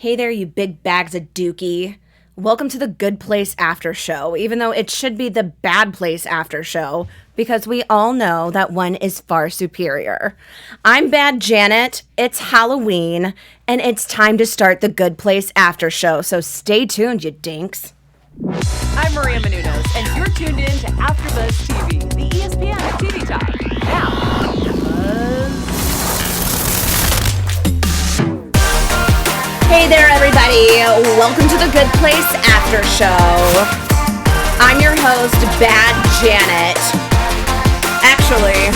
Hey there, you big bags of dookie. Welcome to the Good Place After Show, even though it should be the Bad Place After Show, because we all know that one is far superior. I'm Bad Janet, it's Halloween, and it's time to start the Good Place After Show, so stay tuned, you dinks. I'm Maria Menounos, and you're tuned in to AfterBuzz TV, the ESPN of TV time. Now, AfterBuzz. Hey there, everybody. Welcome to the Good Place After Show. I'm your host, Bad Janet. Actually,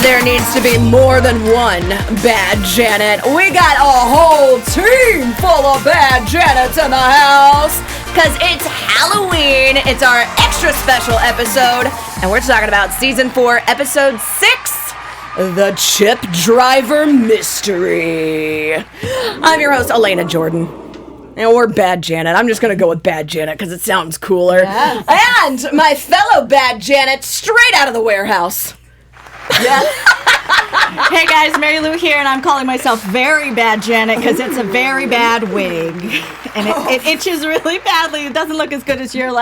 there needs to be more than one Bad Janet. We got a whole team full of Bad Janets in the house because it's Halloween. It's our extra special episode, and we're talking about Season 4, Episode 6. The Chip Driver Mystery. I'm your host, Alana Jordon. Or Bad Janet. I'm just going to go with Bad Janet because it sounds cooler. Yes. And my fellow Bad Janet, straight out of the warehouse. Yes. Hey guys, Marielou here, and I'm calling myself Very Bad Janet because it's a very bad wig. And it itches really badly. It doesn't look as good as your,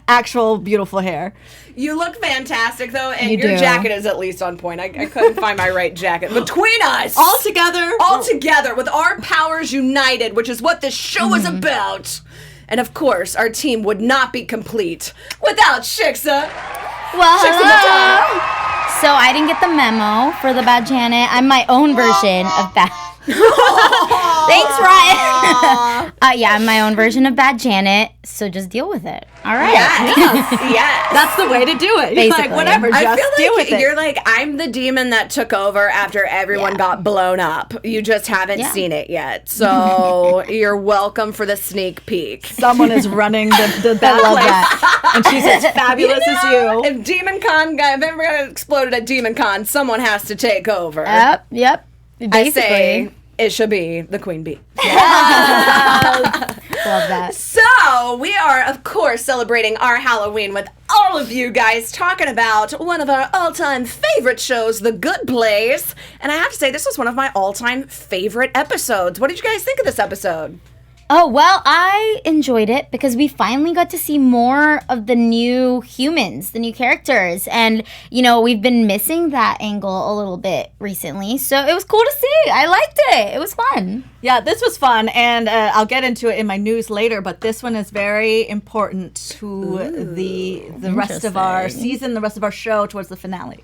actual beautiful hair. You look fantastic, though, and your jacket is at least on point. I couldn't find my right jacket. Between us. All together, with our powers united, which is what this show is about. And, of course, our team would not be complete without Shiksha. Well, Shiksha Mahtani. So I didn't get the memo for the Bad Janet. I'm my own version of Bad... Thanks, Ryan. I'm my own version of Bad Janet, so just deal with it. All right. Yes. That's the way to do it. Basically. Whatever, just I feel like deal with it. you're like, I'm the demon that took over after everyone got blown up. You just haven't seen it yet. So you're welcome for the sneak peek. Someone is running the bad place. That. And she's as fabulous as you. If Demon Con if ever exploded at Demon Con, someone has to take over. Yep. Basically. I say it should be the Queen Bee. Yes. Love that. So, we are, of course, celebrating our Halloween with all of you guys, talking about one of our all-time favorite shows, The Good Place. And I have to say, this was one of my all-time favorite episodes. What did you guys think of this episode? Oh, well, I enjoyed it because we finally got to see more of the new humans, the new characters. And, we've been missing that angle a little bit recently. So it was cool to see. I liked it. It was fun. Yeah, this was fun. And I'll get into it in my news later. But this one is very important to the rest of our season, the rest of our show towards the finale.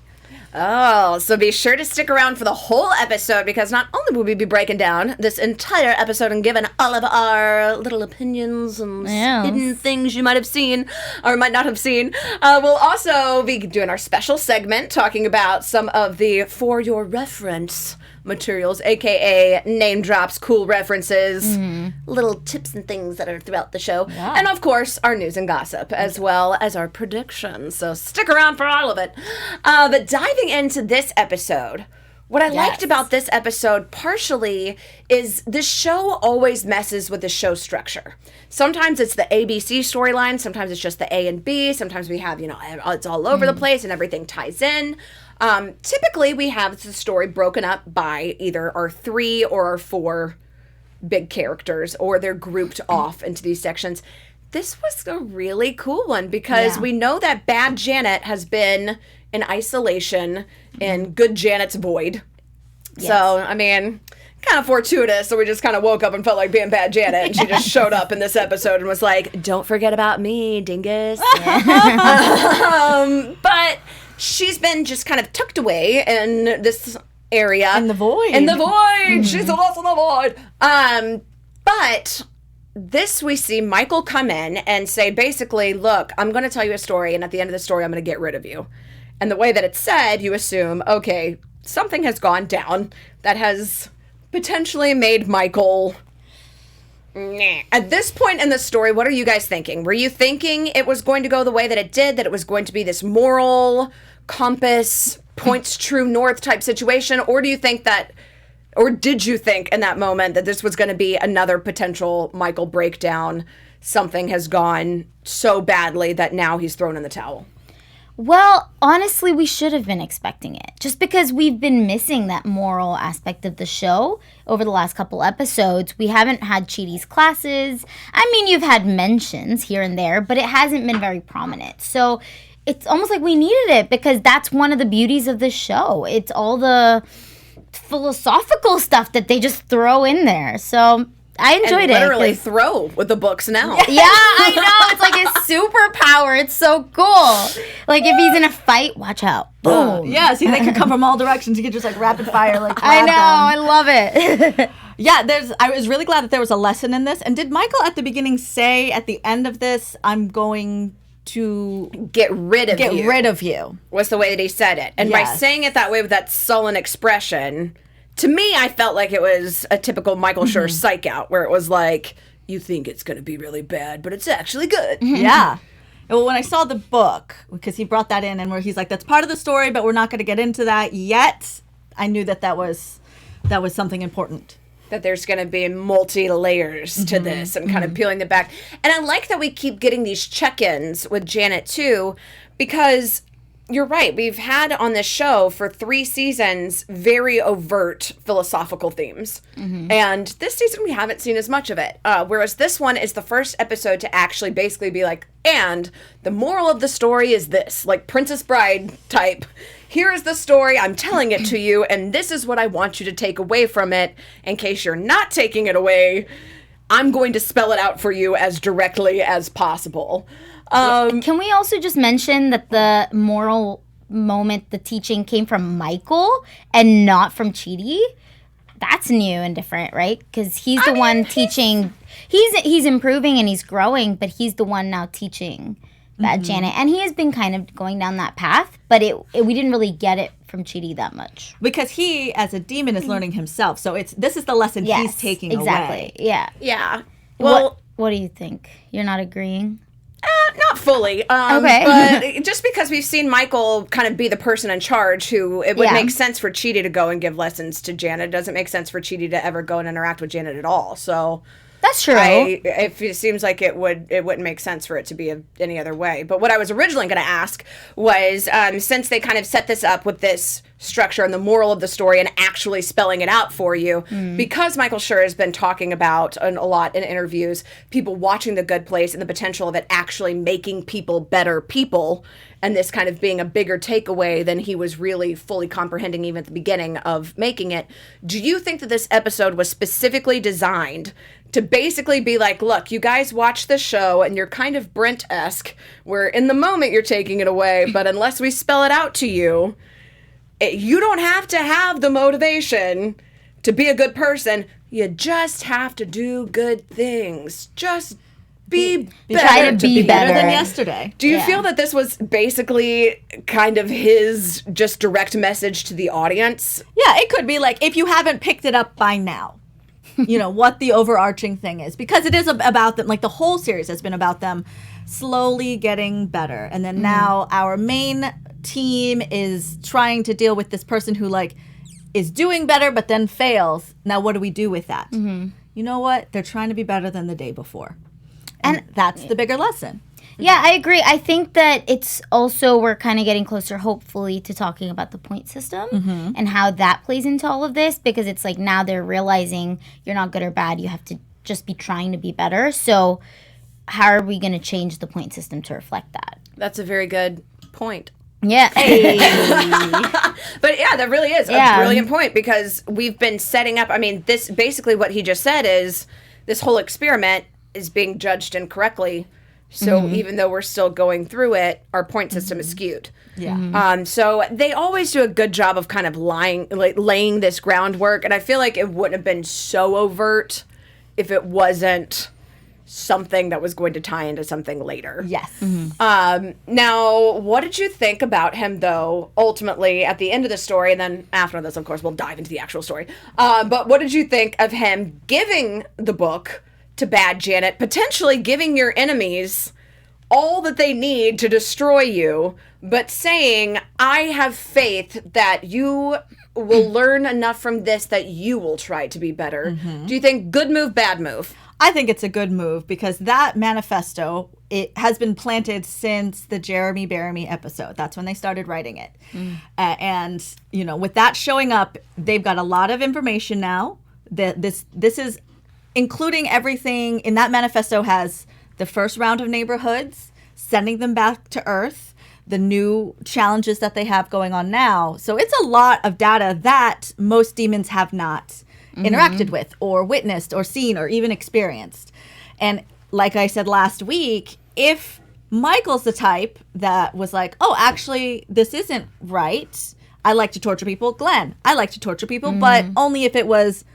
Oh, so be sure to stick around for the whole episode because not only will we be breaking down this entire episode and giving all of our little opinions and hidden things you might have seen or might not have seen, we'll also be doing our special segment talking about some of the For Your Reference materials, aka name drops, cool references, little tips and things that are throughout the show, and of course our news and gossip as well as our predictions. So stick around for all of it. But diving into this episode, what I liked about this episode partially is the show always messes with the show structure. Sometimes it's the ABC storyline, sometimes it's just the A and B, sometimes we have, it's all over the place and everything ties in. Typically, we have the story broken up by either our 3 or our 4 big characters, or they're grouped off into these sections. This was a really cool one because we know that Bad Janet has been in isolation in Good Janet's void. Yes. So, kind of fortuitous. So we just kind of woke up and felt like being Bad Janet, and she just showed up in this episode and was like, "Don't forget about me, dingus." But she's been just kind of tucked away in this area. In the void. Mm-hmm. She's lost in the void. But this we see Michael come in and say, basically, look, I'm going to tell you a story, and at the end of the story, I'm going to get rid of you. And the way that it's said, you assume, okay, something has gone down that has potentially made Michael... At this point in the story, what are you guys thinking? Were you thinking it was going to go the way that it did, that it was going to be this moral compass, points true north type situation? Or do you think that, or did you think in that moment that this was going to be another potential Michael breakdown? Something has gone so badly that now he's thrown in the towel. Well, honestly, we should have been expecting it. Just because we've been missing that moral aspect of the show over the last couple episodes. We haven't had Chidi's classes. I mean, you've had mentions here and there, but it hasn't been very prominent. So it's almost like we needed it because that's one of the beauties of the show. It's all the philosophical stuff that they just throw in there. So I enjoyed it. Literally throw with the books now. Yeah, I know. It's like his superpower. It's so cool. Like if he's in a fight, watch out. Boom. Yeah, see, they could come from all directions. You could just like rapid fire, like I know. them. I love it. Yeah, I was really glad that there was a lesson in this. And did Michael at the beginning say at the end of this, I'm going to get rid of you? Was the way that he said it. And by saying it that way with that sullen expression, to me, I felt like it was a typical Michael Schur psych out, where it was like, you think it's going to be really bad, but it's actually good. Yeah. Well, when I saw the book, because he brought that in, and where he's like, that's part of the story, but we're not going to get into that yet, I knew that was something important. That there's going to be multi-layers to this and kind of peeling it back. And I like that we keep getting these check-ins with Janet, too, because you're right. We've had on this show for 3 seasons very overt philosophical themes. And this season we haven't seen as much of it. Whereas this one is the first episode to actually basically be like, and the moral of the story is this, like Princess Bride type. Here is the story, I'm telling it to you, and this is what I want you to take away from it. In case you're not taking it away, I'm going to spell it out for you as directly as possible. Can we also just mention that the moral moment, the teaching came from Michael and not from Chidi? That's new and different, right? Because he's the one teaching. He's improving and he's growing, but he's the one now teaching that Janet. And he has been kind of going down that path, but we didn't really get it from Chidi that much. Because he, as a demon, is learning himself. So this is the lesson he's taking away. Yeah. Yeah. Well, what do you think? You're not agreeing? Not fully. Okay. But just because we've seen Michael kind of be the person in charge who it would make sense for Chidi to go and give lessons to Janet. It doesn't make sense for Chidi to ever go and interact with Janet at all. So that's true. It seems like it wouldn't make sense for it to be any other way. But what I was originally going to ask was, since they kind of set this up with this structure and the moral of the story and actually spelling it out for you, because Michael Schur has been talking about a lot in interviews, people watching The Good Place and the potential of it actually making people better people, and this kind of being a bigger takeaway than he was really fully comprehending even at the beginning of making it. Do you think that this episode was specifically designed to basically be like, look, you guys watch the show and you're kind of Brent-esque, where in the moment you're taking it away, but unless we spell it out to you, you don't have to have the motivation to be a good person. You just have to do good things. Just be better. Try to be better than yesterday. Do you feel that this was basically kind of his just direct message to the audience? Yeah, it could be like, if you haven't picked it up by now, you know, what the overarching thing is. Because it is about them, like the whole series has been about them slowly getting better. And then now our main team is trying to deal with this person who like is doing better but then fails. Now what do we do with that? You know what? They're trying to be better than the day before. And that's the bigger lesson. Yeah, I agree. I think that it's also, we're kind of getting closer, hopefully, to talking about the point system and how that plays into all of this, because it's like now they're realizing you're not good or bad. You have to just be trying to be better. So how are we going to change the point system to reflect that? That's a very good point. Yeah. But yeah, that really is a brilliant point, because we've been setting up, I mean, this basically what he just said is this whole experiment is being judged incorrectly. So even though we're still going through it, our point system is skewed. Yeah. So they always do a good job of kind of laying this groundwork. And I feel like it wouldn't have been so overt if it wasn't something that was going to tie into something later. Yes. Now, what did you think about him, though, ultimately, at the end of the story? And then after this, of course, we'll dive into the actual story. But what did you think of him giving the book to bad Janet, potentially giving your enemies all that they need to destroy you, but saying, I have faith that you will learn enough from this that you will try to be better? Do you think good move, bad move? I think it's a good move because that manifesto, it has been planted since the Jeremy Bury Me episode. That's when they started writing it. And, you know, with that showing up, they've got a lot of information now. This is including everything in that manifesto has the first round of neighborhoods, sending them back to Earth, the new challenges that they have going on now. So it's a lot of data that most demons have not interacted with or witnessed or seen or even experienced. And like I said last week, if Michael's the type that was like, oh, actually, this isn't right. I like to torture people. Glenn, I like to torture people, but only if it was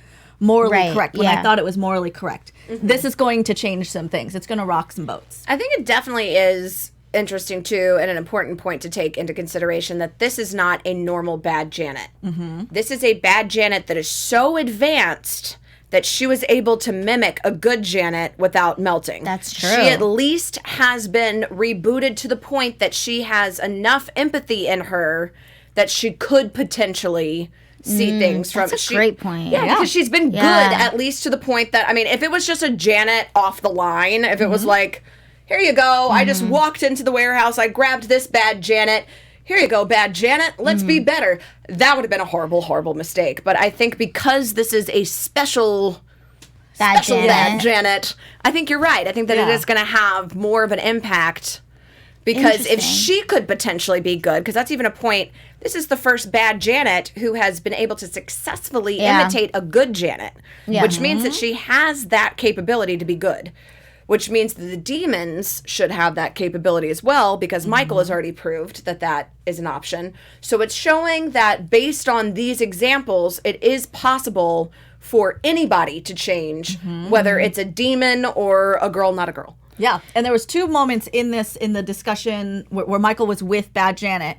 morally correct, when I thought it was morally correct. This is going to change some things. It's going to rock some boats. I think it definitely is interesting, too, and an important point to take into consideration that this is not a normal bad Janet. This is a bad Janet that is so advanced that she was able to mimic a good Janet without melting. That's true. She at least has been rebooted to the point that she has enough empathy in her that she could potentially see things from. That's a great point. Yeah, because she's been good, at least to the point that, I mean, if it was just a Janet off the line, if it was like, here you go, I just walked into the warehouse, I grabbed this bad Janet, here you go, bad Janet, let's be better. That would have been a horrible, horrible mistake. But I think because this is a special bad Janet, I think you're right. I think that it is going to have more of an impact. Because if she could potentially be good, because that's even a point, this is the first bad Janet who has been able to successfully imitate a good Janet, which means that she has that capability to be good, which means that the demons should have that capability as well, because Michael has already proved that that is an option. So it's showing that based on these examples, it is possible for anybody to change, whether it's a demon or a girl, not a girl. Yeah, and there was two moments in the discussion where Michael was with Bad Janet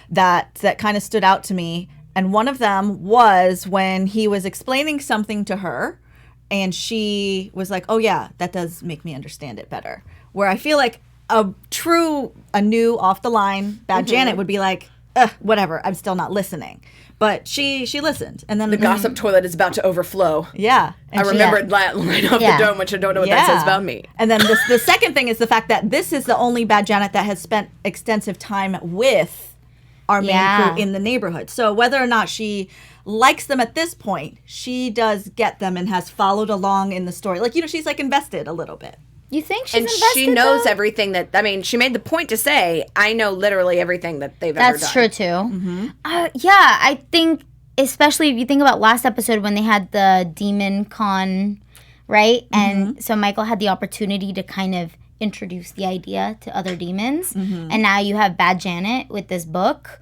that kind of stood out to me. And one of them was when he was explaining something to her, and she was like, "Oh yeah, that does make me understand it better." Where I feel like a new off the line Bad Janet would be like, "Whatever, I'm still not listening." But she listened, and then the gossip toilet is about to overflow. Yeah, I remembered that line off the dome, which I don't know what that says about me. And then the second thing is the fact that this is the only Bad Janet that has spent extensive time with our main crew in the neighborhood. So whether or not she likes them at this point, she does get them and has followed along in the story. Like, you know, she's like invested a little bit. You think she's invested, she knows everything that, I mean, she made the point to say, I know literally everything that they've ever done. That's true, too. I think, especially if you think about last episode when they had the demon con, right? And so Michael had the opportunity to kind of introduce the idea to other demons. And now you have Bad Janet with this book.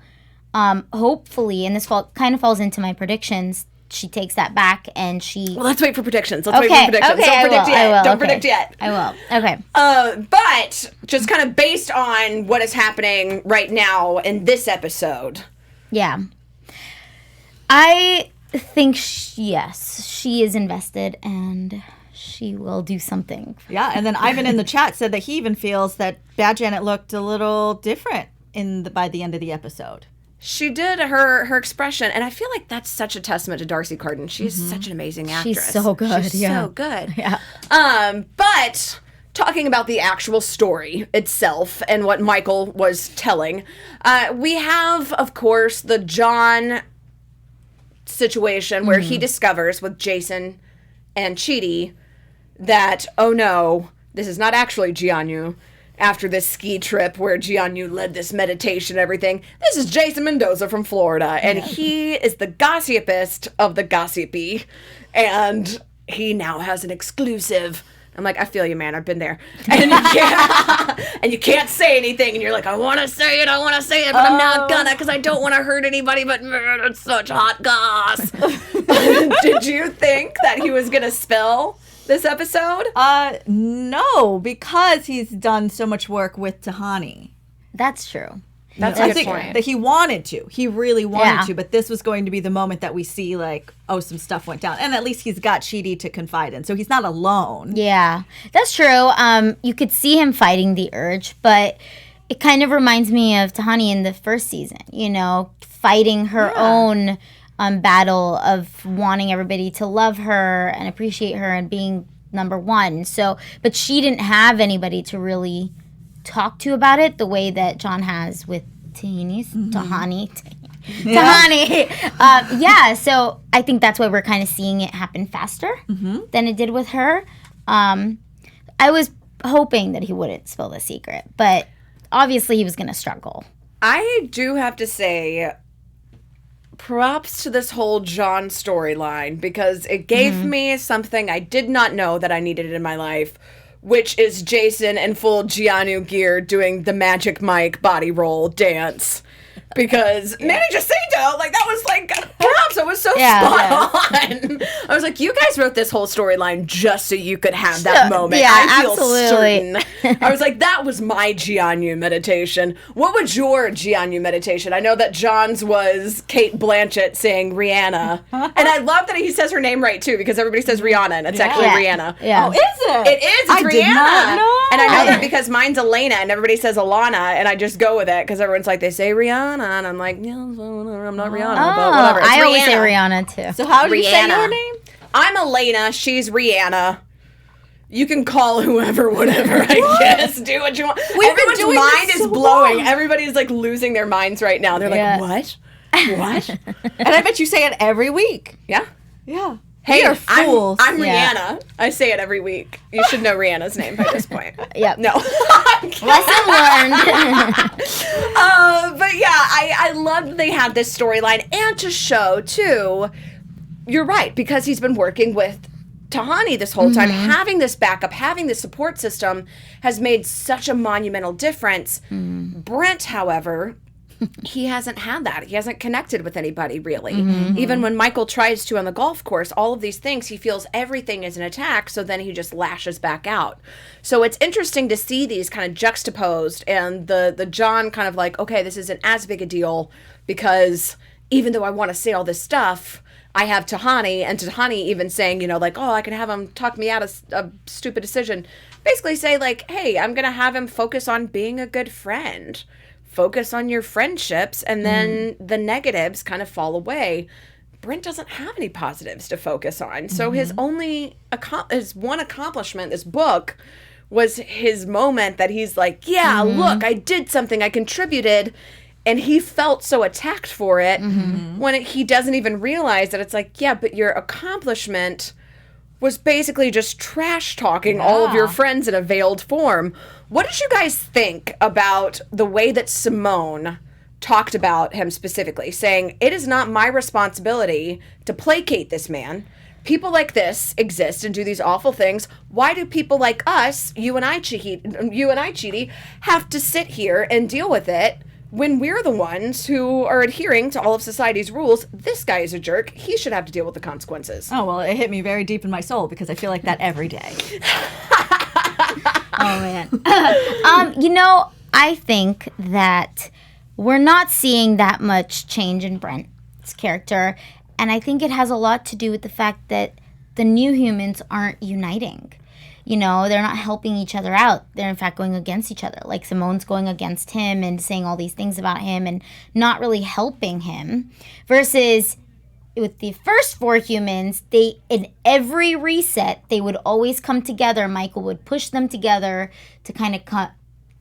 Hopefully, and this kind of falls into my predictions, she takes that back and she... Well, let's wait for predictions. Let's wait for predictions. Okay, Don't predict yet. I will. Okay. But just kind of based on what is happening right now in this episode. Yeah. I think, yes, she is invested and she will do something. Yeah, and then Ivan in the chat said that he even feels that Bad Janet looked a little different by the end of the episode. She did her expression, and I feel like that's such a testament to Darcy Carden. She's such an amazing actress. She's so good. She's so good. Yeah. But talking about the actual story itself and what Michael was telling, we have, of course, the John situation where he discovers with Jason and Chidi that, oh no, this is not actually Jianyu. After this ski trip where Jianyu led this meditation and everything, this is Jason Mendoza from Florida, and he is the gossipist of the gossipy, and he now has an exclusive. I'm like, I feel you, man. I've been there. And you can't say anything, and you're like, I want to say it, but I'm not gonna because I don't want to hurt anybody, but it's such hot goss. Did you think that he was going to spill this episode? No, because he's done so much work with Tahani. That's true. That's I a good think point. that he wanted to. He really wanted to, but this was going to be the moment that we see, like, oh, some stuff went down. And at least he's got Chidi to confide in, so he's not alone. Yeah, that's true. You could see him fighting the urge, but it kind of reminds me of Tahani in the first season, you know, fighting her own battle of wanting everybody to love her and appreciate her and being number one. So, but she didn't have anybody to really talk to about it the way that John has with Tahani. So I think that's why we're kind of seeing it happen faster than it did with her. I was hoping that he wouldn't spill the secret, but obviously he was going to struggle. I do have to say, props to this whole John storyline, because it gave me something I did not know that I needed in my life, which is Jason in full Keanu gear doing the Magic Mike body roll dance. Because Manny Jacinto, like, that was like, props, it was so spot on. I was like, you guys wrote this whole storyline just so you could have that moment. Yeah, I feel absolutely. certain. I was like, that was my Keanu meditation. What was your Keanu meditation? I know that John's was Kate Blanchett saying Rihanna. And I love that he says her name right, too, because everybody says Rihanna, and it's actually Rihanna. Yeah. Oh, is it? It is. It's I Rihanna. did not know. And I know that because mine's Elena, and everybody says Alana, and I just go with it, because everyone's like, they say Rihanna. And I'm like, yeah, I'm not Rihanna, but whatever. It's I always say Rihanna. Rihanna too. So how do you say Rihanna. your name? I'm Elena. She's Rihanna. You can call whoever, whatever, I guess. Do what you want. Everyone's doing mind this is so blowing. long. Everybody's like losing their minds right now. They're Yeah. like, what? And I bet you say it every week. Yeah. Yeah. Hey, You're fools. I'm Yeah. Rihanna. I say it every week. You should know Rihanna's name by this point. Yep. No. Lesson learned. But yeah, I love that they had this storyline, and to show too, you're right, because he's been working with Tahani this whole time. Having this backup, having this support system has made such a monumental difference. Brent, however, he hasn't had that. He hasn't connected with anybody, really. Even when Michael tries to on the golf course, all of these things, he feels everything is an attack, so then he just lashes back out. So it's interesting to see these kind of juxtaposed, and the John kind of like, okay, this isn't as big a deal, because even though I want to say all this stuff, I have Tahani, and Tahani even saying, you know, like, oh, I can have him talk me out of a stupid decision. Basically say, like, hey, I'm going to have him focus on being a good friend. Focus on your friendships, and then the negatives kind of fall away. Brent doesn't have any positives to focus on. So his only, his one accomplishment, this book, was his moment that he's like, yeah, look, I did something, I contributed. And he felt so attacked for it when he doesn't even realize that it's like, yeah, but your accomplishment was basically just trash talking all of your friends in a veiled form. What did you guys think about the way that Simone talked about him specifically, saying, it is not my responsibility to placate this man. People like this exist and do these awful things. Why do people like us, you and I, Chidi, have to sit here and deal with it when we're the ones who are adhering to all of society's rules? This guy is a jerk. He should have to deal with the consequences. Oh, well, it hit me very deep in my soul because I feel like that every day. Oh, man. You know, I think that we're not seeing that much change in Brent's character. And I think it has a lot to do with the fact that the new humans aren't uniting. You know, they're not helping each other out. They're, in fact, going against each other. Like, Simone's going against him and saying all these things about him and not really helping him. Versus with the first four humans, they, in every reset, they would always come together. Michael would push them together to kind of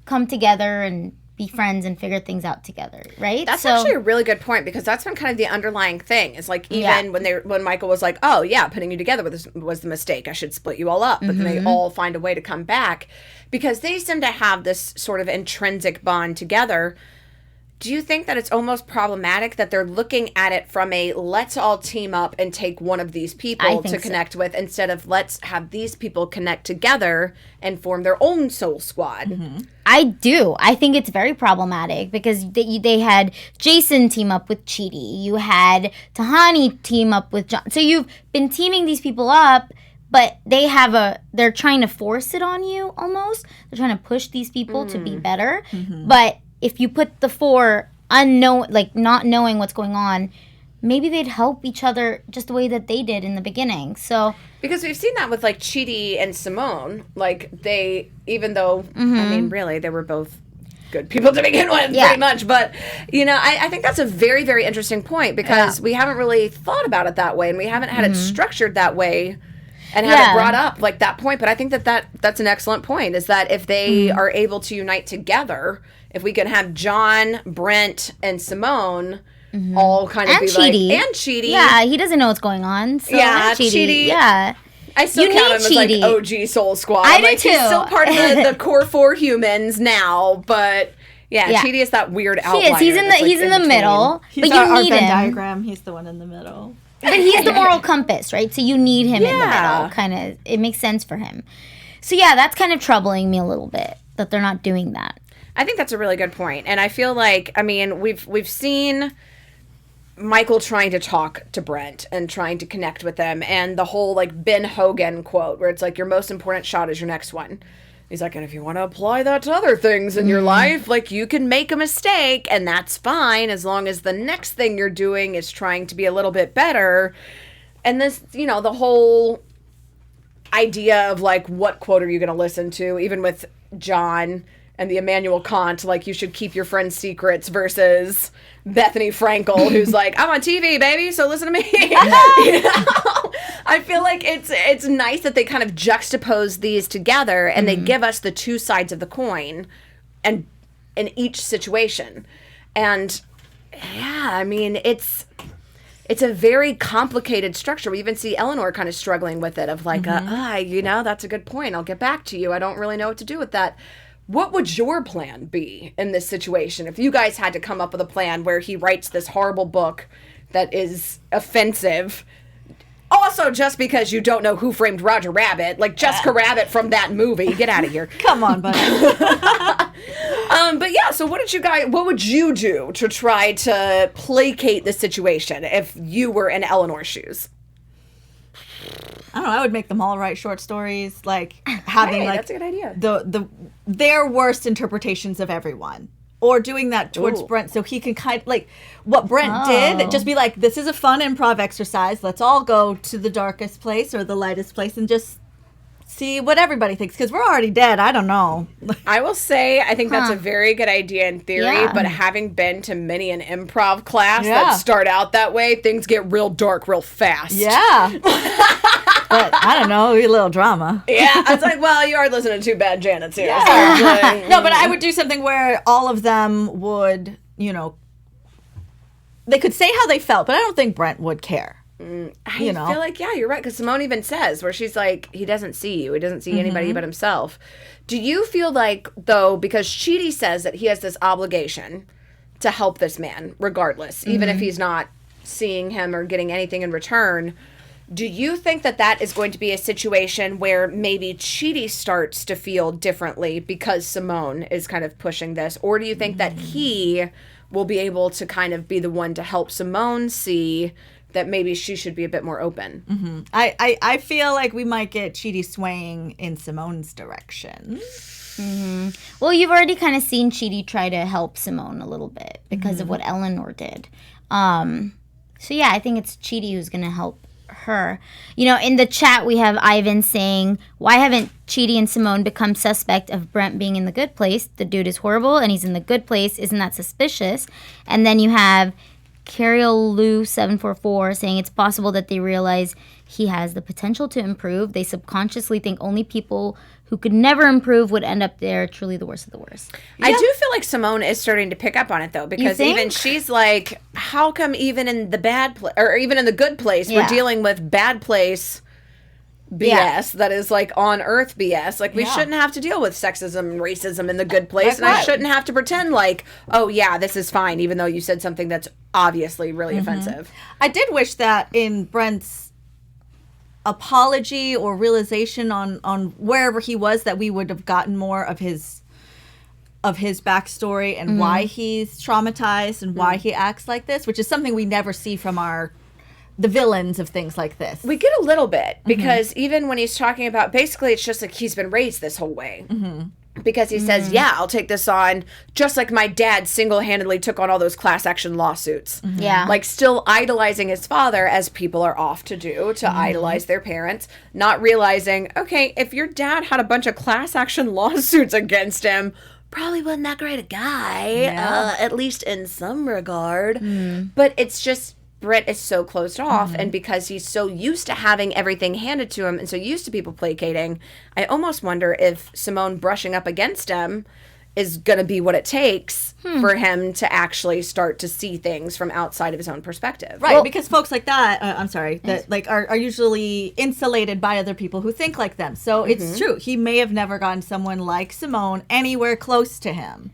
come together and be friends and figure things out together, right? That's actually a really good point, because that's been kind of the underlying thing. It's like, even when Michael was like, oh yeah, putting you together was the mistake. I should split you all up. But then they all find a way to come back, because they seem to have this sort of intrinsic bond together. Do you think that it's almost problematic that they're looking at it from a let's all team up and take one of these people to connect with, instead of let's have these people connect together and form their own soul squad? I do. I think it's very problematic, because they had Jason team up with Chidi. You had Tahani team up with John. So you've been teaming these people up, but they're trying to force it on you almost. They're trying to push these people to be better. But if you put the four not knowing what's going on, maybe they'd help each other just the way that they did in the beginning. So because we've seen that with like Chidi and Simone, like they, even though I mean, really, they were both good people to begin with, pretty much. But you know, I think that's a very, very interesting point, because we haven't really thought about it that way, and we haven't had it structured that way and have it brought up like that point. But I think that's an excellent point, is that if they are able to unite together, if we can have John, Brent, and Simone all kind of and be Chidi. like, and Chidi. Yeah, he doesn't know what's going on. So Yeah, Chidi. Chidi. Yeah. I still You count need him as like Chidi. OG Soul Squad. I do like, He's too. still part of the core 4 humans now, but Yeah. Chidi is that weird He outlier. is. He's in the that's, like, in the between. middle, He's but our you need Venn him. diagram. He's the one in the middle. But he's the moral compass, right? So you need him in the Yeah. middle. Kind of, it makes sense for him. So yeah, that's kind of troubling me a little bit that they're not doing that. I think that's a really good point, and I feel like, I mean, we've seen Michael trying to talk to Brent and trying to connect with them, and the whole like Ben Hogan quote where it's like, your most important shot is your next one. He's like, and if you want to apply that to other things in your life, like, you can make a mistake, and that's fine as long as the next thing you're doing is trying to be a little bit better. And this, the whole idea of like, what quote are you going to listen to, even with John and the Immanuel Kant, like, you should keep your friends' secrets, versus Bethany Frankel, who's like, I'm on TV, baby, so listen to me. I feel like it's nice that they kind of juxtapose these together, and they give us the two sides of the coin, and in each situation. And yeah, I mean, it's a very complicated structure. We even see Eleanor kind of struggling with it, of like, that's a good point. I'll get back to you. I don't really know what to do with that. What would your plan be in this situation? If you guys had to come up with a plan where he writes this horrible book that is offensive, also just because you don't know Who Framed Roger Rabbit, like Jessica Rabbit from that movie, get out of here. Come on, buddy. But yeah, so what would you do to try to placate the situation if you were in Eleanor's shoes? I don't know. I would make them all write short stories, like having like that's a good idea. their worst interpretations of everyone, or doing that towards Ooh. Brent, so he can kind of like what Brent did. Just be like, this is a fun improv exercise. Let's all go to the darkest place or the lightest place and just see what everybody thinks, because we're already dead. I don't know. I will say, I think that's a very good idea in theory, Yeah. but having been to many an improv class Yeah. that start out that way, things get real dark real fast. Yeah. But I don't know, a little drama. Yeah, I was like, well, you are listening to Two Bad Janets here. Yeah. So it's like, No, but I would do something where all of them would, they could say how they felt, but I don't think Brent would care. I feel like, yeah, you're right, because Simone even says, where she's like, he doesn't see you. He doesn't see anybody but himself. Do you feel like, though, because Chidi says that he has this obligation to help this man, regardless, even if he's not seeing him or getting anything in return, do you think that is going to be a situation where maybe Chidi starts to feel differently because Simone is kind of pushing this? Or do you think that he will be able to kind of be the one to help Simone see that maybe she should be a bit more open? I feel like we might get Chidi swaying in Simone's direction. Well, you've already kind of seen Chidi try to help Simone a little bit because of what Eleanor did. So yeah, I think it's Chidi who's going to help her. In the chat we have Ivan saying, why haven't Chidi and Simone become suspect of Brent being in the good place? The dude is horrible and he's in the good place. Isn't that suspicious? And then you have Carol Lou 744 saying it's possible that they realize he has the potential to improve. They subconsciously think only people who could never improve would end up there, truly the worst of the worst. I do feel like Simone is starting to pick up on it, though, because think? even she's like, how come even in the bad place, or even in the good place, we're dealing with bad place BS that is like on earth BS. Like, we shouldn't have to deal with sexism and racism in the good place, and I shouldn't have to pretend like, oh yeah, this is fine, even though you said something that's obviously really offensive. I did wish that in Brent's apology or realization on wherever he was, that we would have gotten more of his backstory and why he's traumatized and why he acts like this, which is something we never see from the villains of things like this. We get a little bit, because even when he's talking about, basically it's just like he's been raised this whole way. Because he says, yeah, I'll take this on, just like my dad single-handedly took on all those class action lawsuits. Yeah. Like, still idolizing his father, as people are off to do, to idolize their parents, not realizing, okay, if your dad had a bunch of class action lawsuits against him, probably wasn't that great a guy, at least in some regard. But it's just, Brent is so closed off, and because he's so used to having everything handed to him and so used to people placating, I almost wonder if Simone brushing up against him is going to be what it takes for him to actually start to see things from outside of his own perspective. Right, because folks like that, that like are usually insulated by other people who think like them. So it's true. He may have never gotten someone like Simone anywhere close to him.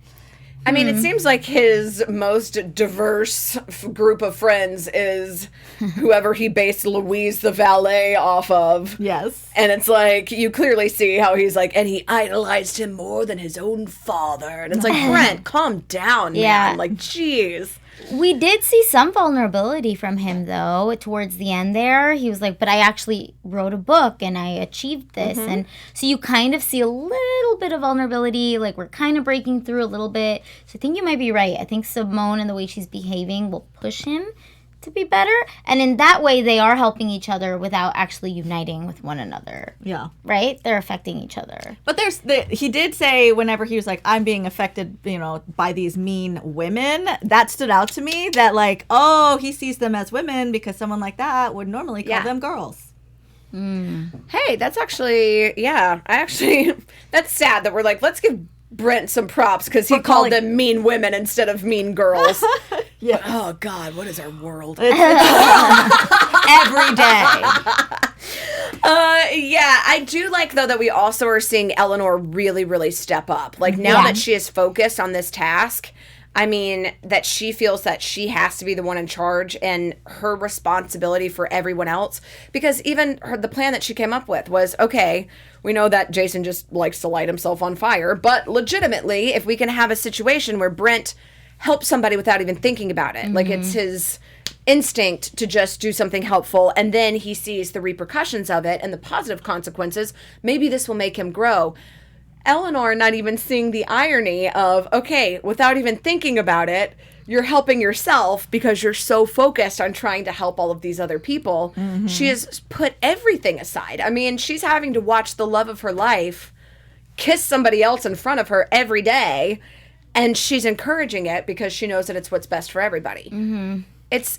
I mean, it seems like his most diverse group of friends is whoever he based Louise the valet off of. Yes. And it's like, you clearly see how he's like, and he idolized him more than his own father. And it's like, Brent, calm down, man. Like, jeez. We did see some vulnerability from him, though, towards the end there. He was like, but I actually wrote a book and I achieved this. And so you kind of see a little bit of vulnerability, like we're kind of breaking through a little bit. So I think you might be right. I think Simone and the way she's behaving will push him to be better. And in that way, they are helping each other without actually uniting with one another. Yeah. Right? They're affecting each other. But he did say whenever he was like, I'm being affected, by these mean women, that stood out to me that like, oh, he sees them as women because someone like that would normally call them girls. Hey, that's actually, that's sad that we're like, let's give Brent some props because he called them mean women instead of mean girls. Yeah. Oh, God, what is our world? Every day. I do like, though, that we also are seeing Eleanor really, really step up. Like, now that she is focused on this task, I mean, that she feels that she has to be the one in charge and her responsibility for everyone else. Because even the plan that she came up with was, okay, we know that Jason just likes to light himself on fire, but legitimately, if we can have a situation where Brent helps somebody without even thinking about it, like it's his instinct to just do something helpful, and then he sees the repercussions of it and the positive consequences, maybe this will make him grow. Eleanor not even seeing the irony of, okay, without even thinking about it, you're helping yourself because you're so focused on trying to help all of these other people. She has put everything aside. I mean, she's having to watch the love of her life kiss somebody else in front of her every day, and she's encouraging it because she knows that it's what's best for everybody.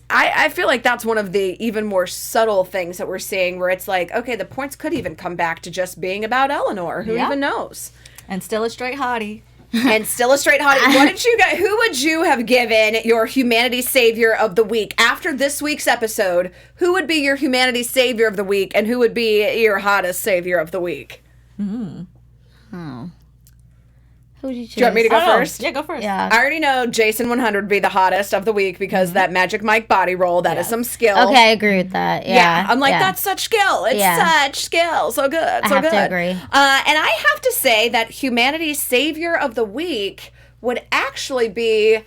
I feel like that's one of the even more subtle things that we're seeing where it's like, okay, the points could even come back to just being about Eleanor. Who even knows? And still a straight hottie. And still a straight hottie. What did you guys? Who would you have given your humanity savior of the week after this week's episode? Who would be your humanity savior of the week, and who would be your hottest savior of the week? Who did you choose? Do you want me to go first? Yeah, go first. Yeah. I already know Jason 100 would be the hottest of the week because that Magic Mike body roll, that is some skill. Okay, I agree with that. Yeah. I'm like, that's such skill. It's such skill. So good. I have to agree. And I have to say that humanity's savior of the week would actually be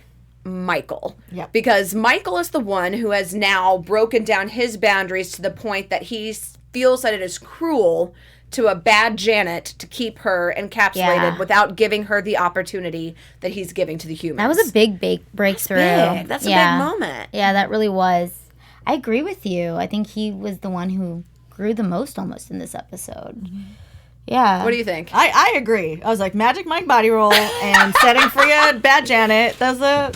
Michael. Yep. Because Michael is the one who has now broken down his boundaries to the point that he feels that it is cruel to a bad Janet to keep her encapsulated without giving her the opportunity that he's giving to the humans. That was a big breakthrough. That's a big moment. Yeah, that really was. I agree with you. I think he was the one who grew the most almost in this episode. Yeah. What do you think? I agree. I was like, Magic Mike body roll and setting free a bad Janet. That's a...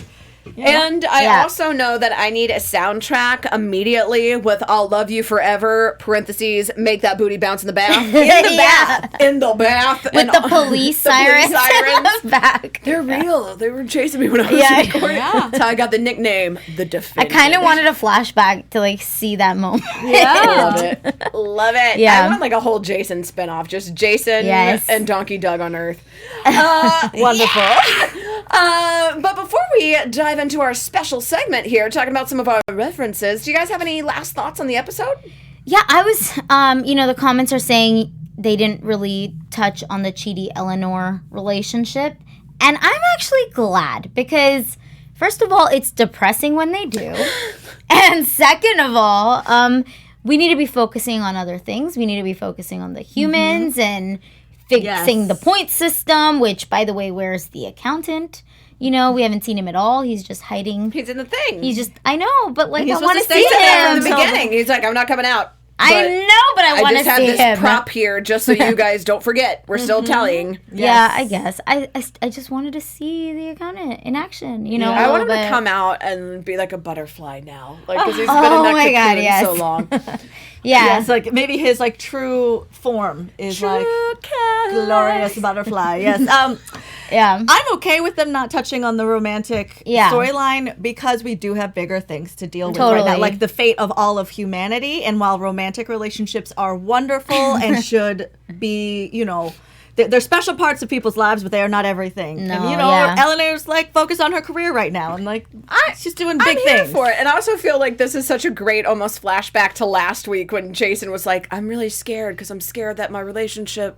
And I also know that I need a soundtrack immediately with I'll Love You Forever, parentheses, make that booty bounce in the bath. In the bath. In the bath. With and the police sirens. Back. They're real. They were chasing me when I was recording. That's how I got the nickname, The Defendant. I kind of wanted a flashback to like see that moment. Love it. Love it. Yeah. I want like a whole Jason spinoff. Just Jason and Donkey Doug on Earth. Wonderful. But before we dive into our special segment here, talking about some of our references, do you guys have any last thoughts on the episode? Yeah, I was, the comments are saying they didn't really touch on the Chidi Eleanor relationship. And I'm actually glad because, first of all, it's depressing when they do. And second of all, we need to be focusing on other things. We need to be focusing on the humans and fixing the point system, which, by the way, where's the accountant? We haven't seen him at all. He's just hiding. He's in the thing. I know, but like, I want to see him. From the beginning. He's like, I'm not coming out. I know, but I want to see him. I just have this prop here just so you guys don't forget. We're still telling. Yes. Yeah, I guess. I just wanted to see the accountant in action, you know. I want him to come out and be like a butterfly now. Like, because he's been in that cocoon so long. Yes, like maybe his like true form is like glorious butterfly. Yes. Yeah. I'm okay with them not touching on the romantic storyline because we do have bigger things to deal with right now, like the fate of all of humanity. And while romantic relationships are wonderful and should be, you know, they're special parts of people's lives, but they are not everything. No, and, you know, Eleanor's like focused on her career right now, and like she's doing big things. I'm here for it, and I also feel like this is such a great almost flashback to last week when Jason was like, "I'm really scared because I'm scared that my relationship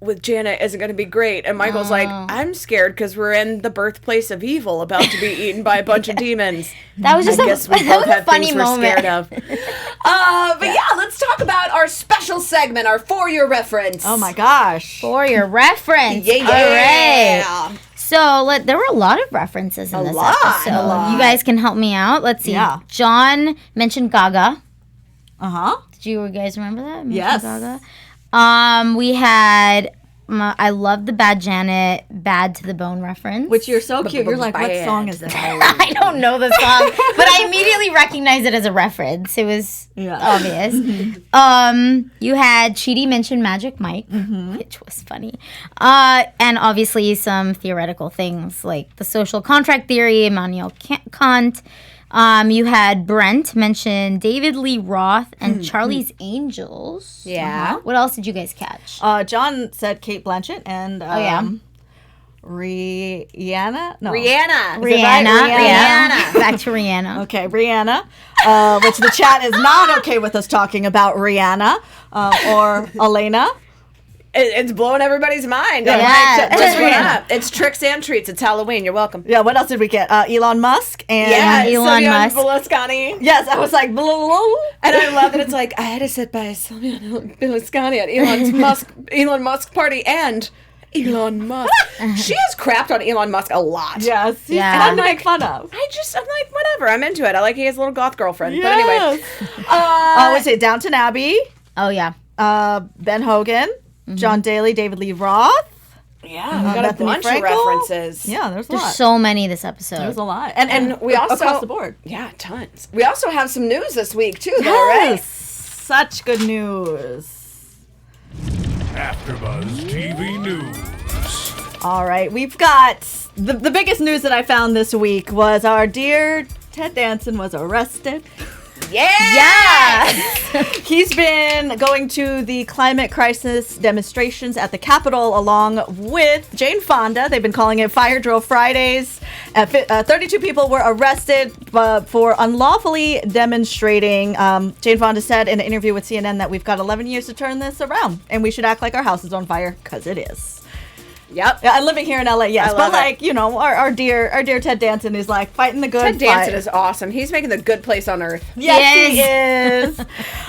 with Janet isn't going to be great," and Michael's like, "I'm scared because we're in the birthplace of evil, about to be eaten by a bunch of demons." That was just a funny moment. We're scared of. But yeah, let's talk about our special segment, our For Your Reference. Oh my gosh. For Your Reference. Yeah. All right. So there were a lot of references in this episode. You guys can help me out. Let's see. Yeah. John mentioned Gaga. Did you guys remember that? Yes. Gaga. We had, I love the Bad Janet, Bad to the Bone reference. Which you're so cute. You're like, what song is that? I don't know the song, but I immediately recognized it as a reference. It was obvious. You had Chidi mention Magic Mike, which was funny. And obviously some theoretical things like the social contract theory, Immanuel Kant. You had Brent mention David Lee Roth and Charlie's Angels. Yeah. What else did you guys catch? John said Kate Blanchett and Rihanna. No. Rihanna. Rihanna. Back to Rihanna. Okay, Rihanna. Which the chat is not okay with us talking about Rihanna or Elena. It's blowing everybody's mind. Yeah. Just Rihanna. It's tricks and treats. It's Halloween. You're welcome. Yeah, what else did we get? Elon Musk and Elon Musk. Berlusconi. Yes, I was like, blah, blah, blah. And I love that it's like, I had to sit by Silvio Berlusconi at Elon Musk party and Elon Musk. She has crapped on Elon Musk a lot. Yes. Yeah. And I'm like, fun of. I'm like, whatever. I'm into it. I like he has a little goth girlfriend. But anyway. Was it Downton Abbey? Oh, yeah. Ben Hogan. John Daly, David Lee Roth. Yeah, we got a bunch of references. Yeah, there's a lot. There's so many this episode. There's a lot. And we also across the board. Yeah, tons. We also have some news this week too, though, right? Such good news. AfterBuzz TV News. All right, we've got the biggest news that I found this week was our dear Ted Danson was arrested. Yeah! He's been going to the climate crisis demonstrations at the Capitol along with Jane Fonda. They've been calling it Fire Drill Fridays. 32 people were arrested for unlawfully demonstrating. Jane Fonda said in an interview with CNN that we've got 11 years to turn this around and we should act like our house is on fire, because it is. Yep. Yeah, I'm living here in LA, yes. But like, you know, our dear Ted Danson is like fighting the good fight. Ted Danson is awesome. He's making the good place on earth. Yes, he is.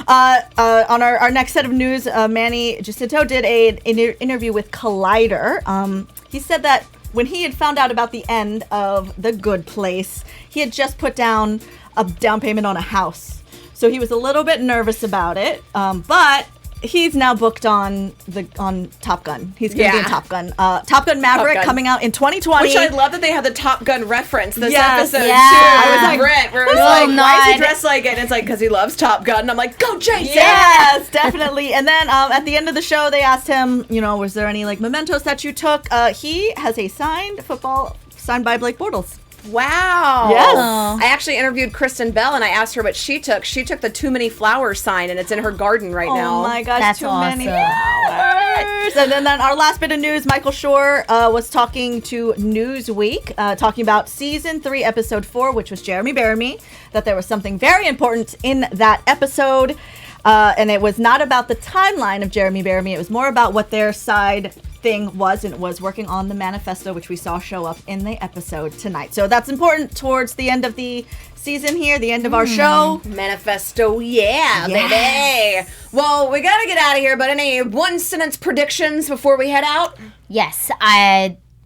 On our next set of news, Manny Jacinto did an interview with Collider. He said that when he had found out about the end of The Good Place, he had just put down a down payment on a house. So he was a little bit nervous about it, but he's now booked on Top Gun. He's going to be in Top Gun. Top Gun Maverick coming out in 2020. Which I love that they had the Top Gun reference this episode, too. I was like, Brent, where it was like, why is he dressed like it? And it's like, because he loves Top Gun. And I'm like, go, Jason! Yes, definitely. And then at the end of the show, they asked him, you know, was there any, like, mementos that you took? He has a signed football signed by Blake Bortles. Wow. Yes. I actually interviewed Kristen Bell and I asked her what she took. She took the Too Many Flowers sign and it's in her garden right now. Oh my gosh, That's too awesome. many flowers. And then our last bit of news, Michael Schur was talking to Newsweek, talking about season 3, episode 4, which was Jeremy Bury Me, that there was something very important in that episode. And it was not about the timeline of Jeremy Bury Me. It was more about what their side thing was, and it was working on the manifesto, which we saw show up in the episode tonight. So that's important towards the end of the season here, the end of our show. Manifesto, baby. Well, we got to get out of here, but any one-sentence predictions before we head out? Yes,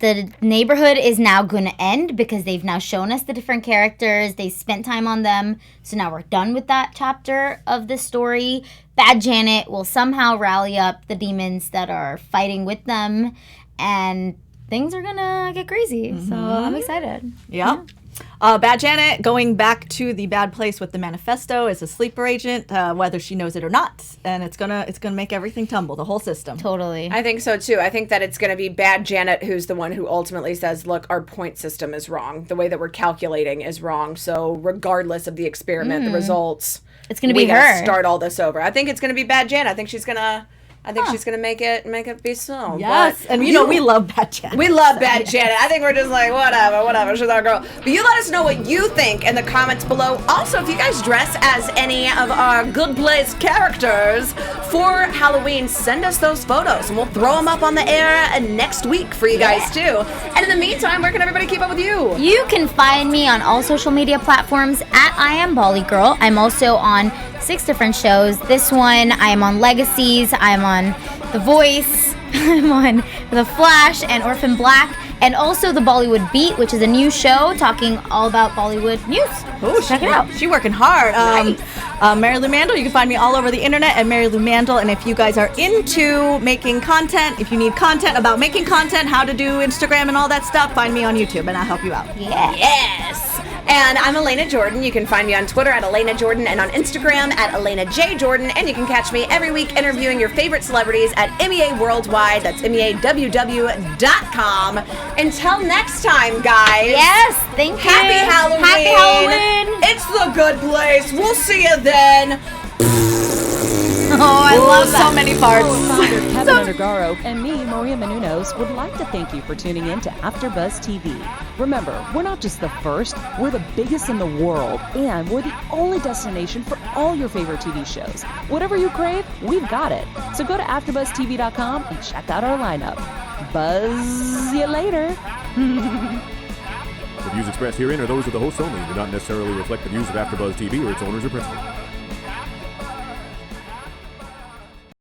the neighborhood is now going to end because they've now shown us the different characters. They spent time on them. So now we're done with that chapter of the story. Bad Janet will somehow rally up the demons that are fighting with them. And things are going to get crazy. So I'm excited. Yeah. Bad Janet going back to the bad place with the manifesto as a sleeper agent, whether she knows it or not, and it's gonna make everything tumble, the whole system. Totally. I think so too. I think that it's going to be Bad Janet who's the one who ultimately says, look, our point system is wrong. The way that we're calculating is wrong. So regardless of the experiment, the results, it's going to be we gotta her. start all this over. I think it's going to be Bad Janet. I think she's going to make it be so. Yes, But and you know we love Bad Janet. we love Bad Janet. I think we're just like, whatever, she's our girl. But you let us know what you think in the comments below. Also, if you guys dress as any of our Good Place characters for Halloween, send us those photos, and we'll throw them up on the air next week for you guys, too. And in the meantime, where can everybody keep up with you? You can find me on all social media platforms at I Am Bolly Girl. I'm also on 6 different shows. This one, I am on Legacies, I'm on The Voice, I'm on The Flash and Orphan Black, and also The Bollywood Beat, which is a new show talking all about Bollywood news. Oh, check it out. She's working hard. Marielou Mandl, you can find me all over the internet at Marielou Mandl. And if you guys are into making content, if you need content about making content, how to do Instagram and all that stuff, find me on YouTube and I'll help you out. Yeah. Yes! And I'm Elena Jordan. You can find me on Twitter at Elena Jordan and on Instagram at Elena J. Jordan. And you can catch me every week interviewing your favorite celebrities at MEA Worldwide. That's MEAWW.com. Until next time, guys. Yes, thank you. Happy Halloween. Happy Halloween. It's the good place. We'll see you then. Oh, I love so many parts. Co-founder Keven Undergaro and me, Maria Menounos, would like to thank you for tuning in to AfterBuzz TV. Remember, we're not just the first, we're the biggest in the world, and we're the only destination for all your favorite TV shows. Whatever you crave, we've got it. So go to AfterBuzzTV.com and check out our lineup. Buzz you later. The views expressed herein are those of the hosts only and do not necessarily reflect the views of AfterBuzz TV or its owners or principals.